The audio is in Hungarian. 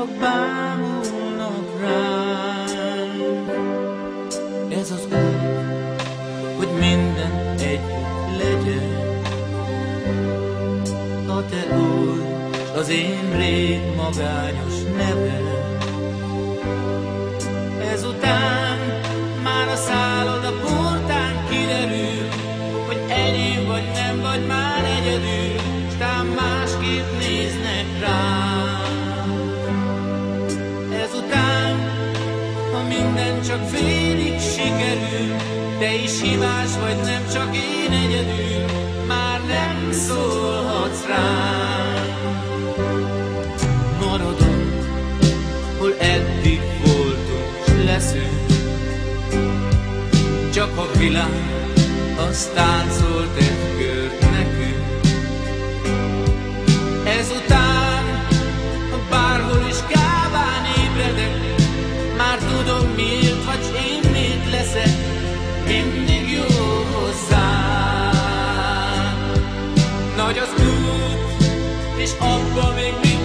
csak bámulnak ránk. Ez az út, hogy minden együtt legyen. A te új, az én rég magányos nevem. Ezután már a szálloda portán kiderül, hogy enyém vagy nem vagy már egyedül, s tám másképp néznek rám. Ezután, ha minden csak félig sikerül, te is hibás vagy, nem csak én egyedül, már nem szólhatsz rám. Maradunk, hol eddig voltunk, s leszünk. Csak a világ, az táncolt egy kört nekünk. Ezután, bárhol is kábán ébredek, már tudom miért vagy, én miért leszek mindig jó hozzám. Nagy az út, és abban még mindig